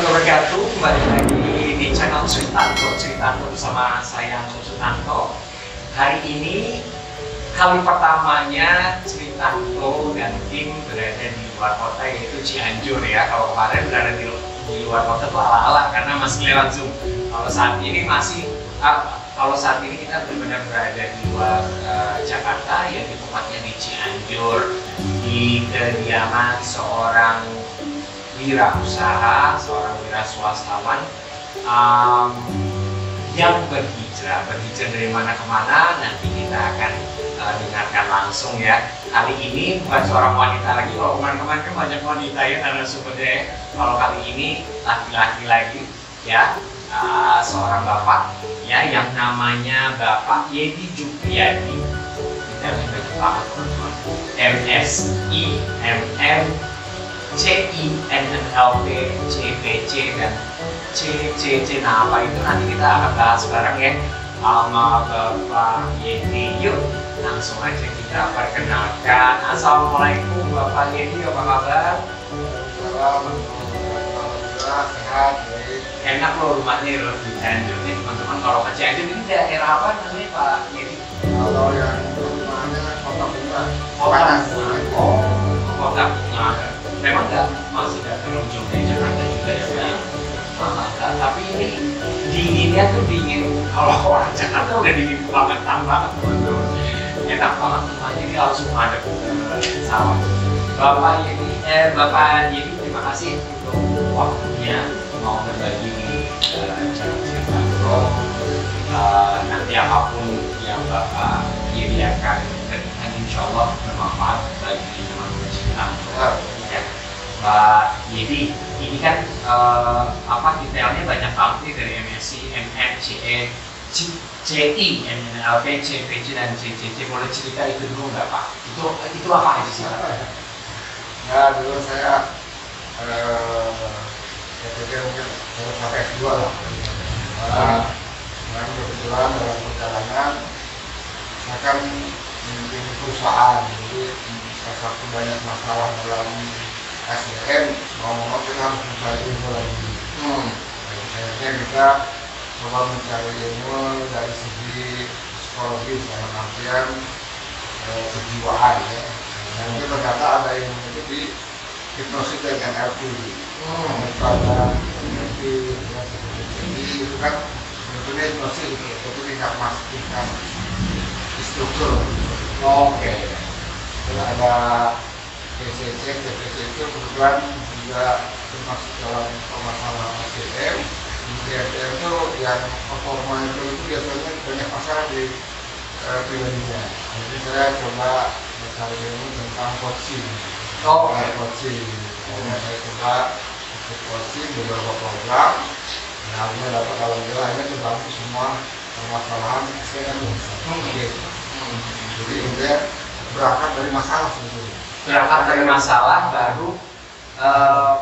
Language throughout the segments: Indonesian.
wabarakatuh. Kembali lagi di channel Sutanto bersama saya Sutanto. Hari ini kali pertamanya Sutanto dan tim berada di luar kota, yaitu Cianjur ya. Kalau kemarin berada di luar kota itu ala-ala karena masih lewat Zoom. Kalau saat ini kita benar-benar berada di luar Jakarta, yaitu tempatnya di Cianjur, di kediaman seorang wirausaha, seorang wira swastawan yang berhijrah dari mana ke mana. Nanti kita akan dengarkan langsung ya. Kali ini bukan seorang wanita lagi. Kalau kemarin-kemarin kan banyak wanita ya karena sumbernya. Kalau kali ini laki-laki lagi ya, seorang bapak ya yang namanya Bapak Yedi Jupriyadi. Kita banyak banget teman-teman. MSIMM CINNLP CPC dan CCC. Nah, apa itu nanti kita akan bahas bareng ya sama Bapak Yedi. Yuk langsung aja kita perkenalkan. Assalamualaikum Bapak Yedi, apa kabar? Alhamdulillah sehat. Enak loh rumahnya loh di Cianjur nih teman-teman. Kalau ke Cianjur ini daerah apa namanya Pak Yedi? Kalau yang rumahnya Kota Bunga. Kota Bunga. Oh, Kota Bunga. Memang masih nggak terlalu jauh dari Jakarta juga ya Pak. Tapi ini dinginnya tuh dingin. Kalau orang Jakarta udah dingin banget teman-teman. Enak banget rumahnya, ini langsung ada ke sawah. Bapak Yedi, terima kasih untuk waktunya mau berbagi di cerita bro. Nanti apapun yang Bapak Yedi akan berikan, insya Allah bermanfaat bagi teman-teman Cianjur. Ya, Pak Yedi, ini kan detailnya banyak banget nih dari MSI, MM, CE, CI, NNLP, CPC dan CCC. Boleh cerita itu dulu nggak Pak? Itu apa aja sih Pak? Ya dulu saya pikir mungkin saya sampai S2 lah. Dan kebetulan dalam perjalanan saya kan memimpin perusahaan, jadi salah satu banyak masalah dalam SDM, ngomong kita harus mencari ilmu lagi. Akhirnya kita coba mencari ilmu dari segi psikologis, dalam artian kejiwaan ya. Dan itu ternyata ada ilmu itu di hipnosis dan NLP. Itu ada NLP, jadi itu kan sebetulnya hipnosis itu tingkat struktur. Oke. Terus ada PCC, CPC itu kebetulan juga termasuk dalam permasalahan SDM. Di SDM itu yang performa itu biasanya banyak masalah di pribadinya. Jadi saya coba mencari ilmu tentang coaching. Coaching. Kemudian saya coba ikut coaching beberapa program. Nah, akhirnya dapat alhamdulillah akhirnya terbantu semua permasalahan SDM. Jadi intinya berangkat dari masalah sebetulnya. Berangkat dari masalah baru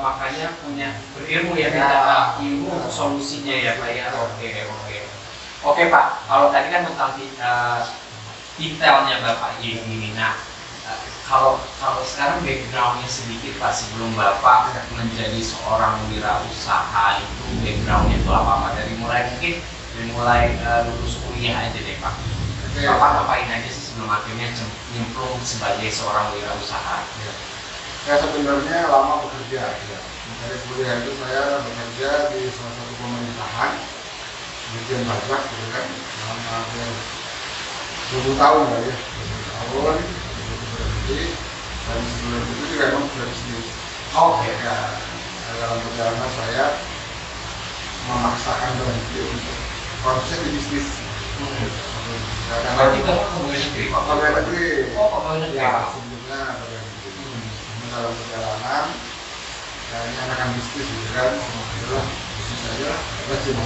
makanya punya berilmu ya, kita ilmu untuk solusinya ya Pak ya. Oke Pak, kalau tadi kan tentang detailnya Bapak Yedi ini. Nah, kalau sekarang backgroundnya sedikit Pak, sebelum Bapak menjadi seorang wirausaha itu backgroundnya itu apa? Dari mulai lulus kuliah aja deh Pak. Bapak ngapain aja sih sebelum akhirnya nyemplung sebagai seorang wirausaha? Saya sebenarnya lama bekerja. Dari kuliah itu saya bekerja di salah satu pemerintahan, Dirjen Pajak, gitu kan, selama 20 tahun lah ya, 20 tahun. Jadi dan sebelum itu juga memang sudah bisnis. Ya, dalam perjalanan saya memaksakan berhenti untuk konsep di bisnis. Berarti Bapak pegawai negeri Pak? Pegawai negeri. Oh, pegawai negeri. Ya, sebelumnya pegawai negeri. Dalam perjalanan, kayaknya akan bisnis gitu kan, adalah bisnis saja, rajin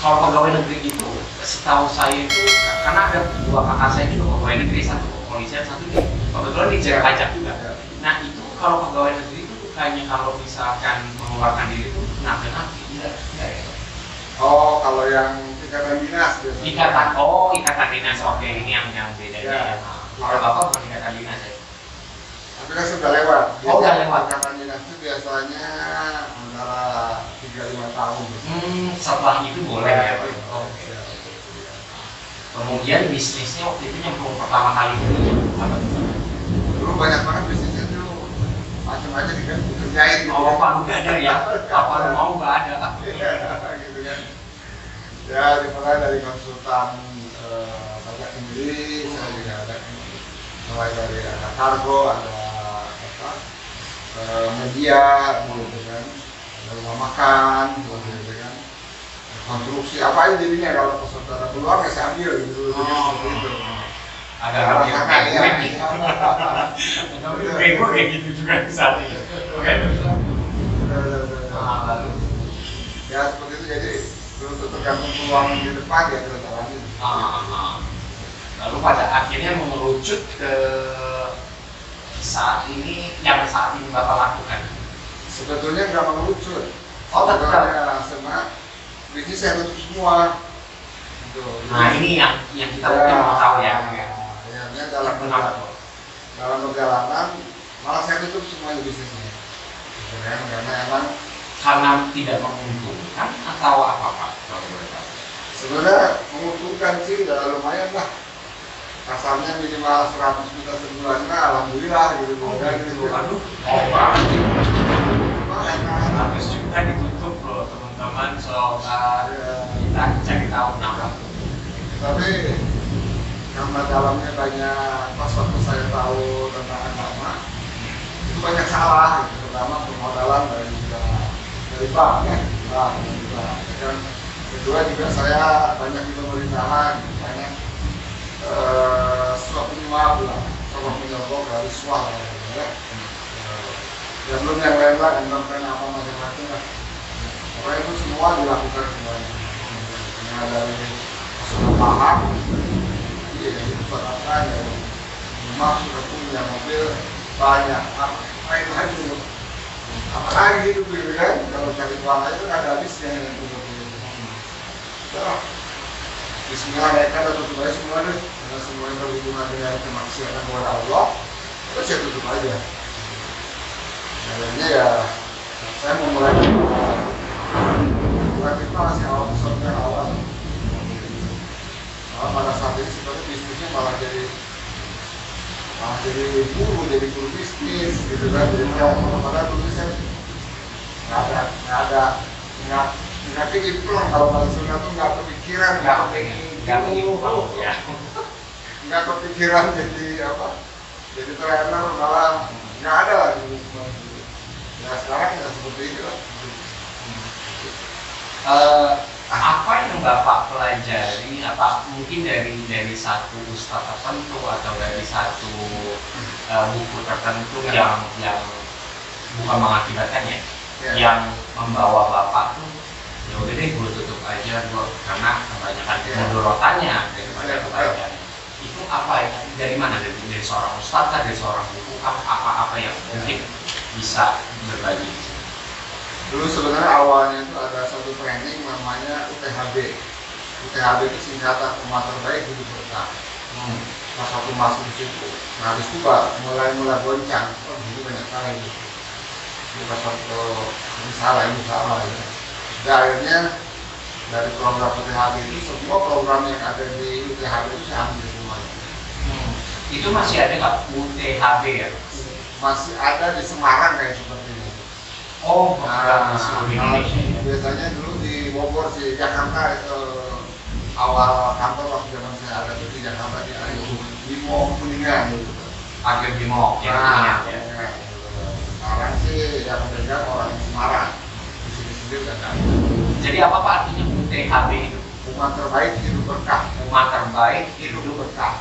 Kalau pegawai negeri itu, setahu saya itu, karena ada dua kakak saya juga pegawai negeri, satu kepolisian, satu kebetulan di Dirjen Pajak juga. Nah itu kalau pegawai negeri itu bukannya kalau misalkan mengeluarkan diri itu kena penalti, tidak ya? Oh, kalau yang ikatan dinas biasanya. Ikatan dinas, oke, ini yang bedanya ya. Kalau Bapak bukan ikatan dinas ya? Tapi kan sudah lewat. Oh, udah lewat. Rekaman dinas itu biasanya antara 3-5 tahun. Setelah itu boleh ya Pak? Oke. Kemudian bisnisnya waktu itu nyemplung pertama kali dulu apa tuh? Dulu banyak banget bisnisnya tuh, macam-macam dikerjain. Oh Pak, nggak ada ya? Apa lu mau nggak ada? Iya, gitu kan. Ya, dimulai dari konsultan pajak sendiri, saya juga ada mulai dari ada kargo, ada apa, media, gitu kan, ada rumah makan, gitu kan, konstruksi apa aja jadinya kalau peserta peluang ya saya ambil gitu, seperti itu. Agak gue kayak gitu juga misalnya. Oke. Lalu Ya seperti itu, jadi untuk tergantung peluang di depan ya kita jalanin. Lalu pada akhirnya mengerucut ke saat ini yang saat ini Bapak lakukan. Sebetulnya nggak mengerucut. Oh tetap. Semua bisnis saya tutup semua. Gitu. Nah ini yang kita mungkin mau tahu ya. Ya dalam perjalanan malah saya tutup semua bisnisnya. Karena emang karena tidak menguntungkan atau apa Pak? Sebenarnya menguntungkan sih, udah lumayan lah. Kasarnya minimal 100 juta sebulan, nah alhamdulillah gitu. Aduh, mau banget nih. 100 juta ditutup loh teman-teman, soal kita cari tahu kenapa. Tapi karena dalamnya banyak, pas waktu saya tahu tentang agama itu banyak salah, gitu. Pertama permodalan dari bank ya, dan kedua juga saya banyak di pemerintahan, banyak suap penyuap lah, suap menyogok dari suap ya. Dan belum yang lain lah, dan apa macam-macam lah. Pokoknya itu semua dilakukan semuanya. Karena dari sudah paham, iya itu peralatan ya, rumah sudah punya, mobil banyak, apa itu lagi itu, apa lagi itu gitu kan? Kalau cari uang aja kan ada habisnya gitu. Bismillah mereka ada tutup aja semua deh, karena semua yang berhubungan dengan kemaksiatan kepada Allah, terus saya tutup aja. Akhirnya ya, saya memulai kita masih awal, besarnya awal. Malah pada saat ini sebenarnya bisnisnya malah jadi guru bisnis gitu kan. Jadi pada dulu saya nggak pingin pulang, kalau langsung tuh nggak kepikiran, nggak kepikiran jadi apa, jadi trainer, malah nggak ada lagi semua. Ya sekarang ya seperti itu lah. Apa yang Bapak pelajari, apa mungkin dari satu ustadz tertentu atau dari satu buku tertentu yang bukan mengakibatkannya, yang membawa Bapak tuh ya udah deh gue tutup aja gue, karena kebanyakan mudorotannya daripada kebaikan itu apa ya, dari mana, dari seorang ustadz, dari seorang buku, apa yang mungkin bisa berbagi. Dulu sebenarnya awalnya itu ada satu training namanya UTHB. UTHB itu singkatan umat terbaik hidup berkah. Pas satu masuk di situ, nah habis itu mulai goncang, oh ini banyak kali gitu. Ini pas waktu ini salah ya. Dan akhirnya dari program UTHB itu, semua program yang ada di UTHB itu saya ambil semuanya. Itu masih ada nggak UTHB ya? Masih ada di Semarang kayak seperti ini. Oh, program di seluruh Indonesia. Biasanya dulu di Bogor, di Jakarta itu awal kantor waktu zaman saya ada di Jakarta di Bimo Kuningan gitu. Akhir Bimo ya. Sekarang sih yang pegang orang Semarang. Di sini sendiri kan. Jadi apa Pak artinya UTHB itu? Umat terbaik hidup berkah. Umat terbaik hidup berkah.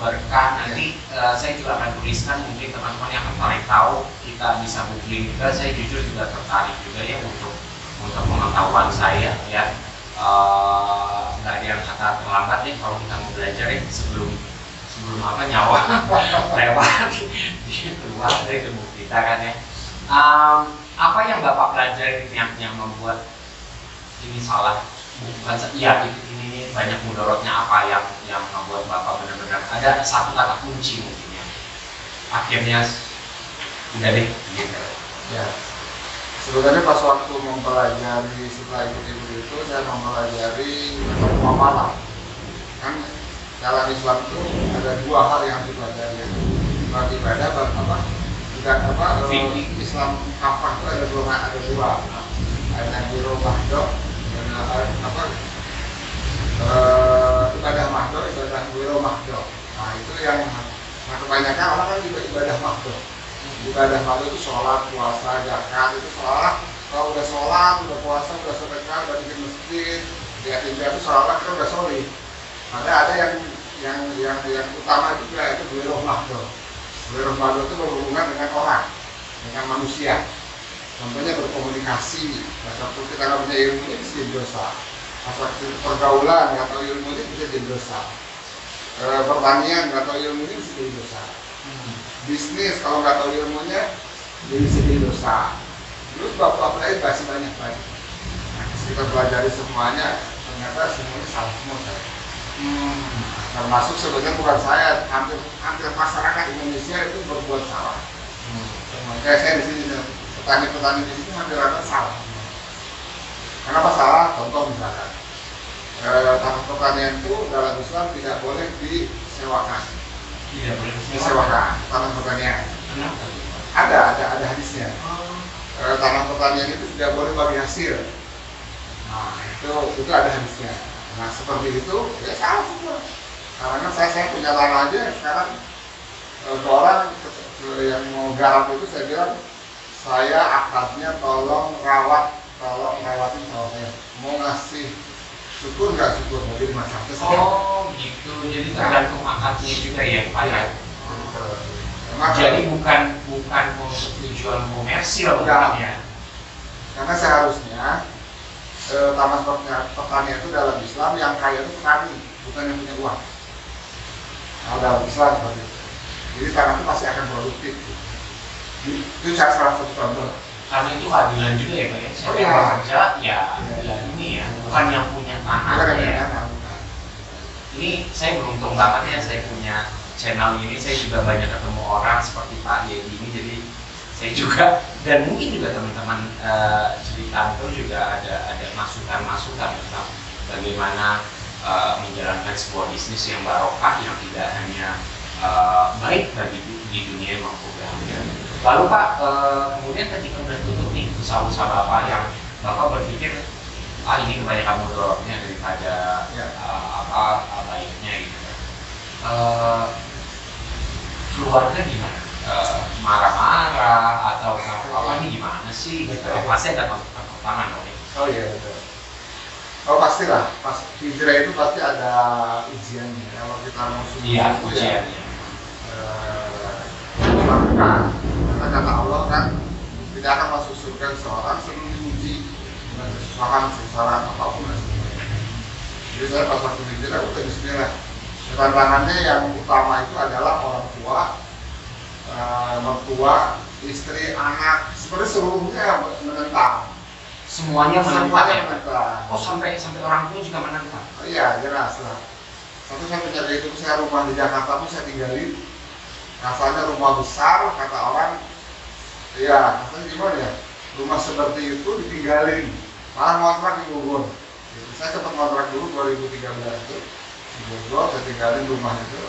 Nanti saya juga akan tuliskan, mungkin teman-teman yang paling tahu kita bisa googling juga. Saya jujur juga tertarik juga ya untuk pengetahuan saya ya. Nggak ada yang kata terlambat nih kalau kita mau belajar ya, sebelum apa nyawa lewat dia keluar dari tubuh kita kan ya. Apa yang Bapak pelajari yang membuat ini salah? Bukan ya ini banyak mudorotnya, apa yang membuat Bapak benar-benar ada satu kata kunci mungkin ya akhirnya udah deh gitu. Ya, sebenarnya pas waktu mempelajari setelah ikut itu saya mempelajari muamalah. Kan dalam Islam itu ada dua hal yang dipelajari, bab ibadah, bab apa? Bukan apa? Islam apa itu ada dua. Ada biro mahdoh, apa? Ibadah mahdoh, ibadah biro mahdoh. Nah itu yang kebanyakan orang kan juga ibadah mahdoh. Ibadah mahdoh itu sholat, puasa, zakat itu sholat. Kalau udah sholat, udah puasa, udah sedekah, udah bikin masjid, yatim piatu sholat itu udah solih. Ada yang utama juga itu biro mahdoh. Biro mahdoh itu berhubungan dengan orang, dengan manusia. Contohnya berkomunikasi. Waktu kita nggak punya ilmu ini bisa jadi dosa. Waktu pergaulan nggak tahu ilmu ini bisa jadi dosa. Pertanian nggak tahu ilmu ini bisa jadi dosa. Bisnis kalau nggak tahu ilmunya bisa jadi dosa. Terus bab-bab lain masih banyak lagi. Nah, kita pelajari semuanya, ternyata semuanya salah semua saya. Termasuk sebenarnya bukan saya, hampir masyarakat Indonesia itu berbuat salah. Kayak saya di sini, petani-petani di sini hampir rata salah. Kenapa salah? Contoh misalkan, tanah pertanian itu dalam Islam tidak boleh disewakan. Tidak boleh Disewakan tanah pertanian. Kenapa? Ada hadisnya. Tanah pertanian itu tidak boleh bagi hasil. Nah itu ada hadisnya. Nah seperti itu ya salah semua. Karena saya punya tanah aja sekarang ke orang yang mau garap itu saya bilang saya akadnya tolong rawatin sawahnya. Mau ngasih syukur nggak syukur mau jadi masyarakat. Oh gitu, jadi tergantung akadnya juga ya Pak ya. Jadi bukan untuk tujuan komersil ya. Karena seharusnya taman pertanian itu dalam Islam yang kaya itu petani, bukan yang punya uang. Nah, dalam Islam seperti itu. Jadi tanah itu pasti akan produktif. Itu salah satu contoh. Karena itu keadilan juga ya Pak ya. Siapa yang bekerja ya ini ya, bukan yang punya tanah ya. Ini saya beruntung banget ya, saya punya channel ini, saya juga banyak ketemu orang seperti Pak Yedi ini, jadi saya juga dan mungkin juga teman-teman cerita itu juga ada masukan tentang bagaimana menjalankan sebuah bisnis yang barokah yang tidak hanya baik bagi di dunia maupun di akhirat. Lalu Pak, kemudian ketika udah tutup nih usaha-usaha Bapak yang Bapak berpikir ini kebanyakan mudorotnya daripada baiknya gitu. Keluarga gimana? Marah-marah atau apa ini gimana sih? Gitu. Pasti ada tantangan dong. Oh iya betul. Oh pastilah, pas hijrah itu pasti ada ujiannya. Kalau kita mau iya, ujiannya. Karena kata Allah kan tidak akan masuk surga seorang sebelum diuji dengan kesusahan apapun. Jadi saya pas waktu hijrah udah bismillah. Tantangannya yang utama itu adalah orang tua, mertua, istri, anak, sebenarnya seluruhnya menentang. Semuanya menentang. Oh sampai orang tua juga menentang. Oh, iya jelas lah. Satu saya menjaga itu saya rumah di Jakarta pun saya tinggalin. Rasanya rumah besar kata orang, ya rasanya gimana ya? Rumah seperti itu ditinggalin. Malah ngontrak di Bogor. Gitu. Saya sempat ngontrak dulu 2013 itu di Bogor, saya tinggalin rumah itu.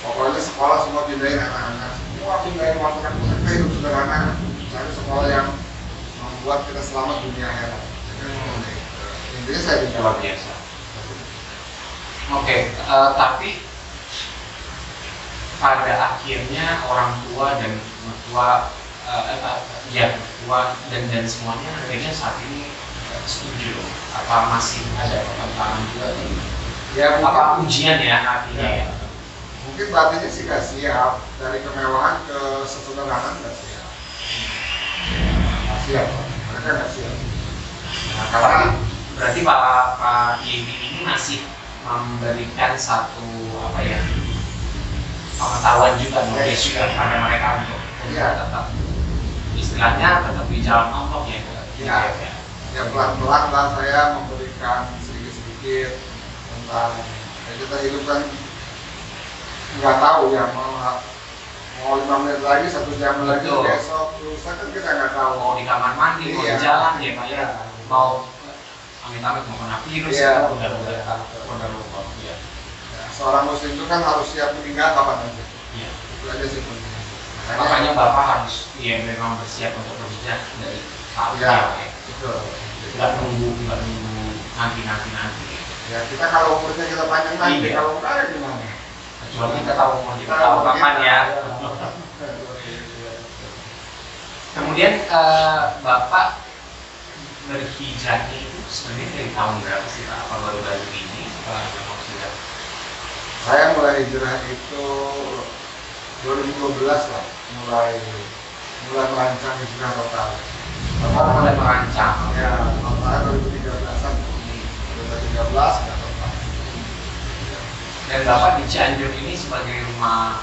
Pokoknya sekolah semua pindahin anak-anak, semua pindahin ngontrak. Saya hidup sederhana, cari sekolah yang membuat kita selamat dunia akhirat. Intinya saya di luar biasa. Oke, tapi pada akhirnya orang tua dan mertua, mertua dan semuanya akhirnya saat ini setuju. Apa masih ada pertentangan juga? Ya, apa ujian ya artinya ya? Mungkin batinnya sih nggak siap, dari kemewahan ke sesederhanaan nggak siap. Nggak siap, mereka nggak siap. Nah, karena berarti Pak Yedi ini masih memberikan satu pengetahuan juga, knowledge juga kepada mereka untuk tetap istilahnya tetap di jalan Allah ya. Ya pelan-pelan lah saya memberikan sedikit-sedikit tentang kita hidup kan nggak tahu ya mau 5 menit lagi, 1 jam lagi, Betul. besok, lusa kan kita nggak tahu. Mau di kamar mandi, mau di Iya. jalan ya Pak ya, Iya. mau amit-amit mau kena virus, Iya. udah lupa. Iya. Ya, seorang muslim itu kan harus siap meninggal kapan aja. Iya. Itu aja sih pentingnya. Makanya Bapak harus ya memang bersiap untuk berhijrah dari saat Iya, ya. betul. Nggak nunggu nanti. Ya kita kalau umurnya kita panjang nanti, Iya. kalau enggak ya gimana? Kecuali kita tahu umur kita tahu kapan ya. Kemudian Bapak berhijrahnya itu sebenarnya dari tahun berapa sih Pak? Apa baru-baru ini? Memang sudah. Saya mulai hijrah itu 2012 lah, mulai merancang hijrah total. Bapak mulai merancang. Ya, totalnya 2013-an. 2013 ya total. Dan Bapak di Cianjur ini sebagai rumah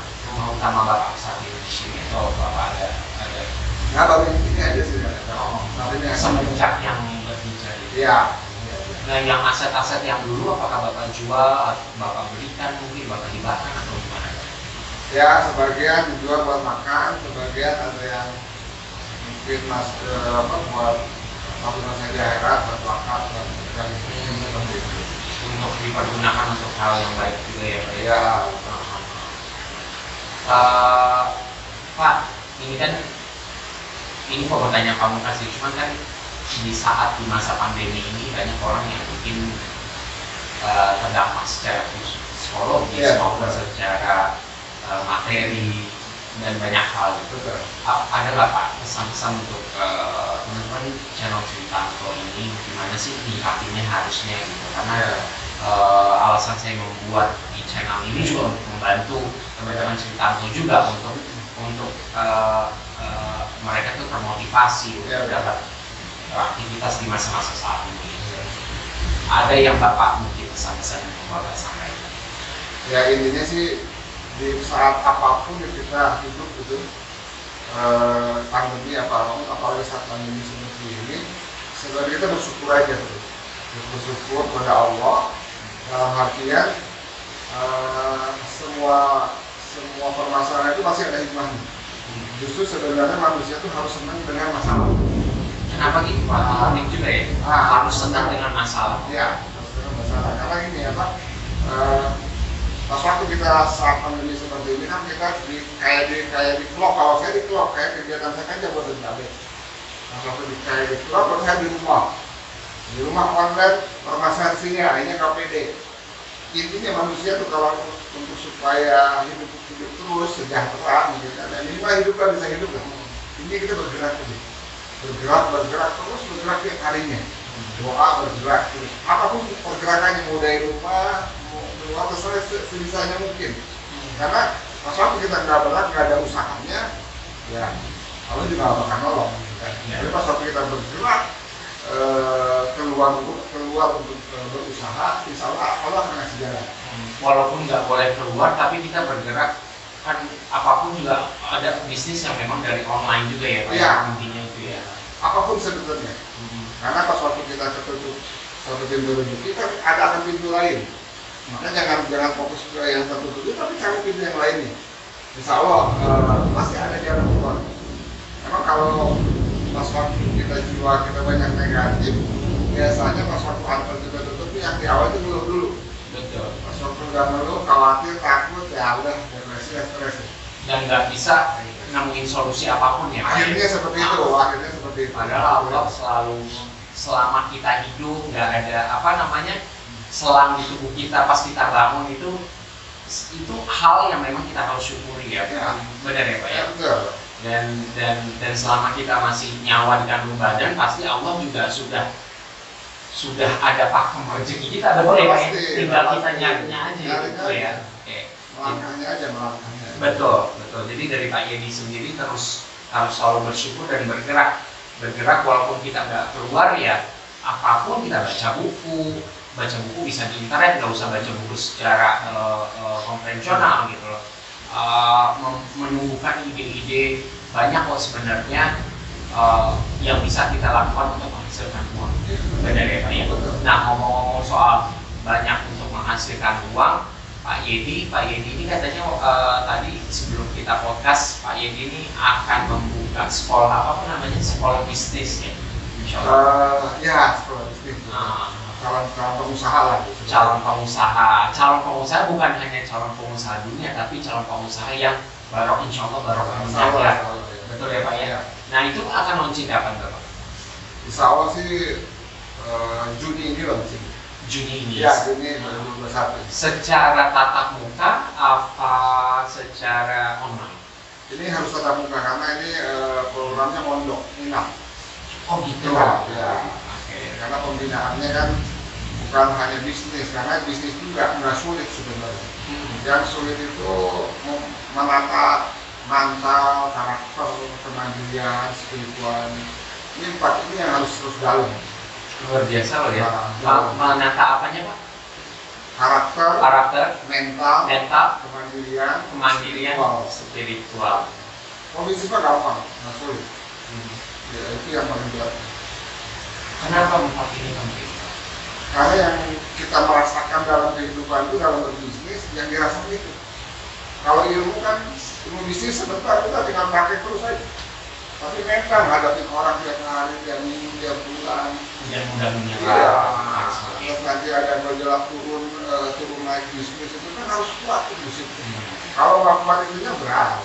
utama Bapak saat ini di sini atau Bapak ada Nah, baru ini aja sih. Tapi ini semenjak yang berhijrah itu. Iya. Nah, yang aset-aset yang dulu apakah Bapak jual atau Bapak belikan mungkin Bapak hibahkan atau gimana? Ya, sebagian dijual buat makan, sebagian ada yang mungkin buat tabungan saya di akhirat, buat wakaf, buat seperti itu. Untuk dipergunakan untuk hal yang baik juga ya Pak ya. Ya, Pak, ini kan ini pertanyaan kamu kasih, cuman kan di masa pandemi ini banyak orang yang mungkin terdampak secara psikologis Iya, maupun betul. secara materi dan banyak hal gitu. betul. Ada nggak Pak pesan-pesan untuk teman-teman channel Cerita Angko ini gimana sih menyikapinya harusnya gitu? Karena alasan saya membuat di channel ini juga untuk membantu teman-teman Cerita Angko juga untuk mereka tuh termotivasi untuk dapat aktivitas di masa-masa saat ini. Ada yang Bapak mungkin pesan-pesan yang mau Bapak sampaikan? Ya intinya sih di saat apapun yang kita hidup itu pandemi apalagi saat pandemi seperti ini, sebenarnya kita bersyukur aja tuh. Bersyukur kepada Allah dalam artian semua permasalahan itu masih ada hikmahnya. Justru sebenarnya manusia itu harus senang dengan masalah. Kenapa gitu Pak? Unik juga ya. Harus senang dengan masalah. Ya, harus dengan masalah. Karena ini apa? Pas waktu kita saat pandemi seperti ini kan kita kayak di vlog. Kalau saya di vlog, kayak kegiatan saya kan jago dan cabai. Pas waktu kayak di vlog, baru saya di rumah online permasalahan sini akhirnya KPD. Intinya manusia tuh kalau untuk supaya hidup terus sejahtera gitu kan, dan lima hidup kan bisa hidup kan. Ini kita bergerak terus bergerak tiap harinya. Doa bergerak terus. Apapun pergerakannya mau dari rumah, mau keluar terserah sebisanya mungkin. Karena pas waktu kita nggak bergerak, nggak ada usahanya, ya Allah juga nggak bakal nolong. Jadi pas waktu kita bergerak keluar untuk berusaha, insya Allah akan ngasih jalan. Walaupun nggak boleh keluar, tapi kita bergerak kan apapun juga ada bisnis yang memang dari online juga ya Pak. Iya. Intinya itu ya. Apapun sebetulnya. Karena pas waktu kita ketutup satu pintu rezeki, kan ada pintu lain. Makanya jangan fokus ke yang tertutup itu, tapi cari pintu yang lainnya. Insya Allah pasti ada jalan keluar. Emang kalau pas waktu kita jiwa kita banyak negatif, biasanya pas waktu kantor kita tutup yang di awal itu ngeluh dulu. Betul. Pas waktu udah ngeluh, khawatir, takut, ya udah depresi, stres. Dan nggak bisa nemuin solusi apapun ya Pak. Akhirnya seperti itu, akhirnya seperti itu. Padahal Allah selalu selama kita hidup nggak ada selang di tubuh kita pas kita bangun itu hal yang memang kita harus syukuri ya. Ya. Benar ya Pak ya. Betul. Dan selama kita masih nyawa di kandung badan pasti Allah juga sudah ada pakem rezeki kita, betul ya Pak ya? Tinggal kita nyarinya aja gitu ya. Oke. Melangkahnya aja. Betul. Jadi dari Pak Yedi sendiri harus selalu bersyukur dan bergerak walaupun kita nggak keluar ya. Apapun kita baca buku bisa di internet, nggak usah baca buku secara konvensional gitu loh. Menumbuhkan ide-ide banyak kok sebenarnya yang bisa kita lakukan untuk menghasilkan uang. Benar ya Pak ya? Nah ngomong-ngomong soal banyak untuk menghasilkan uang, Pak Yedi ini katanya tadi sebelum kita podcast, Pak Yedi ini akan membuka sekolah apa namanya, sekolah bisnis ya, insya Allah. Ya, sekolah bisnis. Calon pengusaha lah. Gitu. Calon pengusaha bukan hanya calon pengusaha dunia, tapi calon pengusaha yang insya Allah barokahnya ya. Betul ya Pak ya. Nah itu akan launching kapan Bapak? Insya Allah sih Juni ini launching. Juni ini. Ya, Juni 2021. Secara tatap muka apa secara online? Ini harus tatap muka karena ini programnya mondok minat. Oh gitu. Ya. Karena pembinaannya kan bukan hanya bisnis, karena bisnis juga nggak sulit sebenarnya. Yang sulit itu menata mental, karakter, kemandirian, spiritual. Ini 4 ini yang harus terus dalam. Luar biasa loh ya. Menata apanya Pak? Karakter, mental, kemandirian, spiritual. Kalau bisnis mah gampang, nggak sulit. Ya, itu yang paling berat. Kenapa 4 ini penting? Karena yang kita merasakan dalam kehidupan itu, dalam berbisnis, yang dirasakan itu. Kalau ilmu kan, ilmu bisnis sebentar kita tinggal pakai terus aja. Tapi mental hadapin orang tiap hari, tiap minggu, tiap bulan. Yang mudah menyerah. Terus nanti ada gejolak turun naik bisnis itu kan harus kuat di situ. Kalau nggak kuat itunya berat.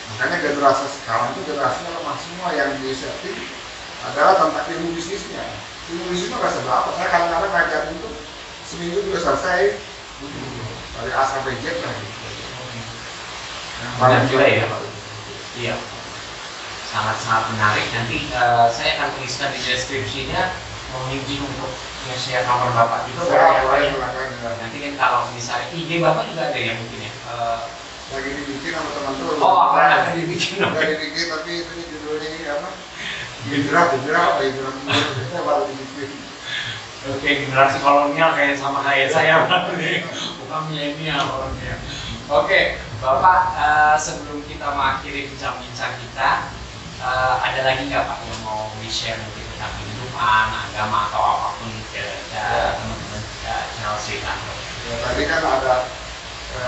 Makanya generasi sekarang itu generasinya lemah semua, yang disetting adalah tentang ilmu bisnisnya. Ilmu bisnisnya nggak seberapa. Saya kadang-kadang ngajar itu seminggu juga selesai dari A sampai Z lah gitu. Benar juga ya. Iya. Sangat-sangat menarik. Nanti saya akan tuliskan di deskripsinya, mohon izin untuk share nomor Bapak juga. Nanti kan kalau misalnya IG Bapak juga ada ya mungkin ya. Lagi dibikin sama teman-teman. Oh, akan dibikin. Lagi dibikin, tapi ini judulnya ini apa? Hijrah kita baru dibikin. Oke, generasi kolonial kayak saya bukan milenial orangnya. Oke, Bapak, sebelum kita mengakhiri bincang-bincang kita, ada lagi nggak Pak yang mau di-share mungkin tentang kehidupan, agama atau apapun ke teman-teman channel Sri Kanto? Ya, tadi kan ada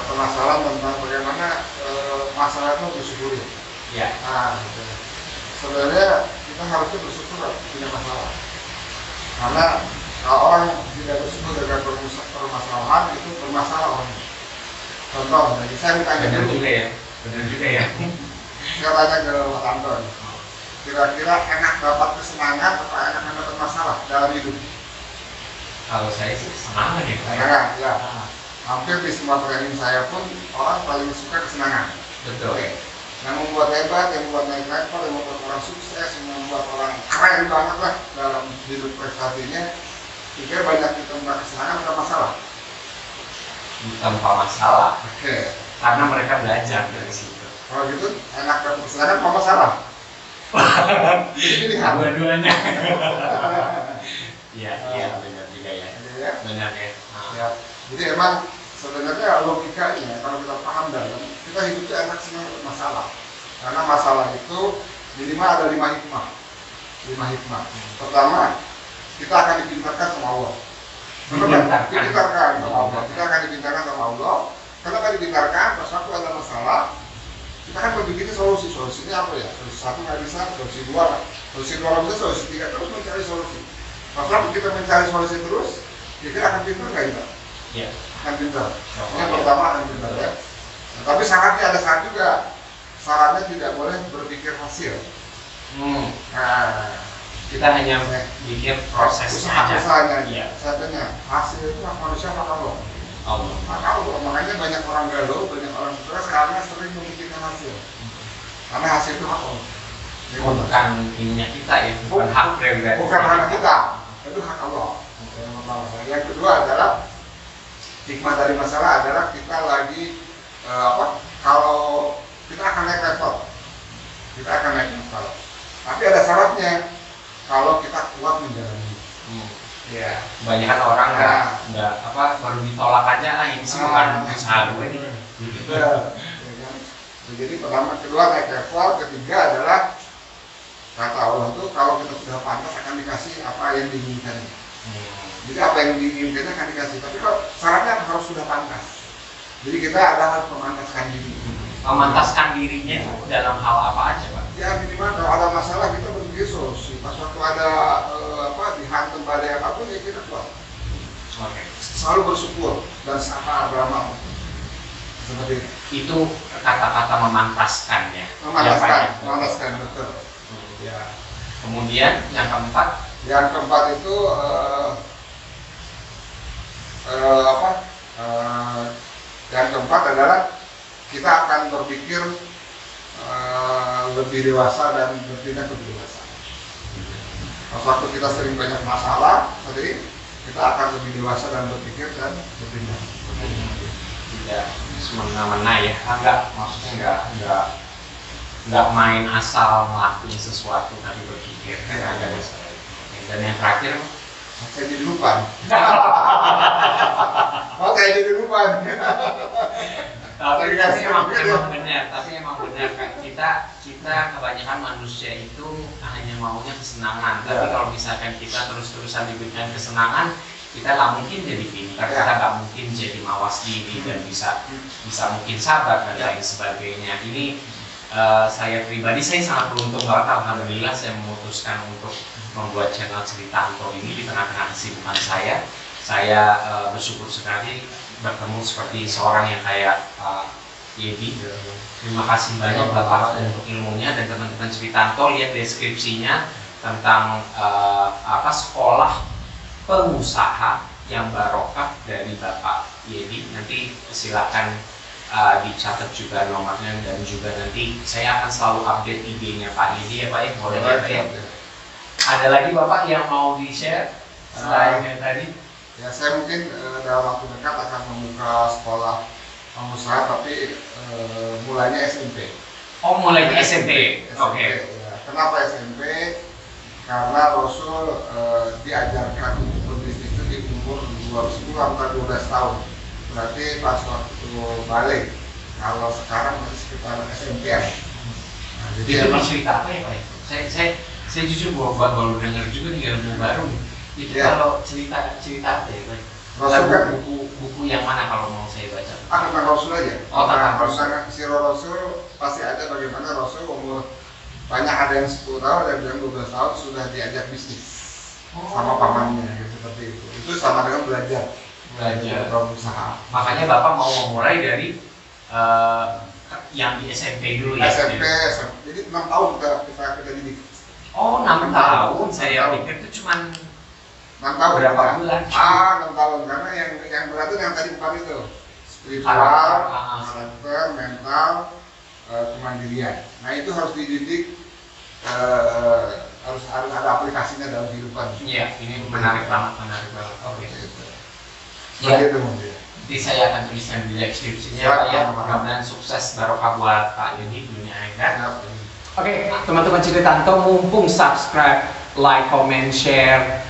penasaran tentang bagaimana masalah itu bersyukuri. Ya. Nah, gitu. Sebenarnya kita harusnya bersyukur punya masalah. Karena kalau orang tidak bersyukur dengan permasalahan, itu bermasalah orangnya. Contoh, jadi saya ditanya Benar dulu. juga ya. Benar juga ya. Saya tanya ke Pak Anton, kira-kira enak dapat kesenangan atau enak dapat masalah dalam hidup? Kalau saya sih semangat ya. Kesenangan, ya. Hampir di semua training saya pun orang paling suka kesenangan. Betul. Oke. Yang membuat hebat, yang membuat naik level, yang membuat orang sukses, yang membuat orang keren banget lah dalam hidup prestasinya. Jika banyak ditambah kesenangan atau masalah? Tanpa masalah. Oke. Karena mereka belajar dari situ. Kalau gitu enak dapat kesenangan atau masalah? Jadi pilihan. Dua-duanya. Iya, benar juga ya. Ya. Benar ya. Ya. Jadi emang sebenarnya logikanya kalau kita paham dalam, kita hidupnya enak senang masalah. Karena masalah itu minimal ada 5 hikmah. 5 hikmah. Pertama, kita akan dipintarkan sama Allah. Dipintarkan sama Allah. Kita akan dipintarkan sama Allah. Kenapa dipintarkan? Pas waktu ada masalah, kita kan berpikir solusi. Solusinya apa ya? Solusi 1 nggak bisa, solusi 2 lah. Solusi 2 nggak bisa, solusi 3 terus mencari solusi. Pas waktu kita mencari solusi terus, kita akan pintar nggak kita? Iya. Akan pintar. Yang pertama akan pintar ya. Nah, tapi syaratnya ada syarat juga. Syaratnya tidak boleh berpikir hasil. Nah, Kita hanya bikin prosesnya aja. Usahanya. Iya. Satunya hasil itu hak manusia, hak Allah. Allah. Hak Allah. Makanya banyak orang galau, banyak orang stres karena sering memikirkan hasil. Karena hasil itu hak Allah. Bukan ininya kita ya, bukan hak prerogatif. Bukan hak kita, itu hak Allah. Yang kedua adalah hikmah dari masalah adalah kita lagi kalau kita akan naik level, kita akan naik level. Tapi ada syaratnya, kalau kita kuat menjalani. Ya, kebanyakan orang nggak baru ditolak aja lah, ini sih bukan usaha gue nih. Jadi pertama, kedua naik level, ketiga adalah kata Allah itu kalau kita sudah pantas akan dikasih apa yang diinginkan. Jadi apa yang diinginkan akan dikasih. Tapi kalau syaratnya harus sudah pantas. Jadi kita harus memantaskan diri. Memantaskan dirinya dalam hal apa aja, Pak? Ya minimal kalau ada masalah kita berpikir solusi. Pas waktu ada dihantam badai apapun ya kita kuat. Oke. Selalu bersyukur dan sabar beramal. Seperti itu kata-kata memantaskan ya. Memantaskan betul. Ya. Kemudian yang keempat? Yang keempat itu yang keempat adalah kita akan berpikir lebih dewasa dan bertindak lebih dewasa. Waktu kita sering banyak masalah, jadi kita akan lebih dewasa dan berpikir dan bertindak. Tidak semena-mena ya, maksudnya nggak main asal ngelakuin sesuatu tapi berpikir. Dan yang terakhir, saya jadi lupa. Saya jadi lupa. Tapi emang benar kan, kita kebanyakan manusia itu hanya maunya kesenangan. Tapi kalau misalkan kita terus-terusan diberikan kesenangan, kita nggak mungkin jadi pintar, kita nggak mungkin jadi mawas diri dan bisa mungkin sabar dan lain sebagainya. Ini saya pribadi saya sangat beruntung banget, alhamdulillah saya memutuskan untuk membuat channel Cerita Anto ini di tengah-tengah kesibukan saya. Saya bersyukur sekali bertemu seperti seorang yang kayak Pak Yedi. Terima kasih banyak Bapak untuk ilmunya, dan teman-teman Cerita Anto lihat deskripsinya tentang sekolah pengusaha yang barokah dari Bapak Yedi. Nanti silakan dicatat juga nomornya, dan juga nanti saya akan selalu update IG-nya Pak Yedi ya Pak ya. Boleh ya. Ada lagi Bapak yang mau di-share selain yang tadi? Ya, saya mungkin dalam waktu dekat akan membuka sekolah pengusaha, tapi mulainya SMP. Oh, mulai di SMP. Oke. Ya. Kenapa SMP? Karena Rasul diajarkan untuk berbisnis itu di umur 10-12 tahun. Berarti pas waktu balik. Kalau sekarang masih sekitar SMP ya. Nah, jadi itu cerita apa ya Pak? Saya jujur baru dengar juga nih ilmu baru. Itu kalau cerita apa ya Pak? Rasul kan buku yang mana kalau mau saya baca? Tentang Rasul aja. Oh, tentang Rasul. Sirah Rasul pasti ada bagaimana Rasul umur banyak, ada yang 10 tahun, ada yang 12 tahun sudah diajak bisnis sama pamannya, seperti itu. Itu sama dengan belajar berusaha. Makanya Bapak mau memulai dari yang di SMP dulu ya? SMP, jadi 6 tahun kita didik. Oh, 6 tahun. Saya pikir itu cuma 6 tahun. Berapa bulan? 6 tahun, karena yang berat itu yang tadi bukan itu. Spiritual, karakter, mental, kemandirian. Nah itu harus dididik, harus ada aplikasinya dalam kehidupan. Iya, ini menarik banget. Oke. Ya. Itu mungkin. Nanti saya akan tuliskan di deskripsinya Pak ya. Mudah-mudahan sukses barokah buat Pak Yedi dunia akhirat. Oke, teman-teman Cerita Anto, mumpung subscribe, like, comment, share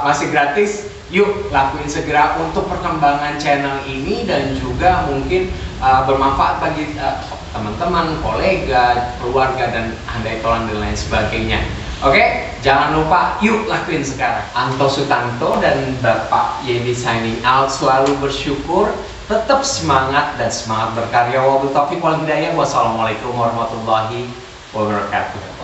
masih gratis. Yuk lakuin segera untuk perkembangan channel ini, dan juga mungkin bermanfaat bagi teman-teman, kolega, keluarga, dan handai tolan dan lain sebagainya. Oke, jangan lupa yuk lakuin sekarang. Anto Sutanto dan Bapak Yedi signing out. Selalu bersyukur, tetap semangat dan semangat berkarya. Wabillahi taufiq wal hidayah. Wassalamualaikum warahmatullahi wabarakatuh.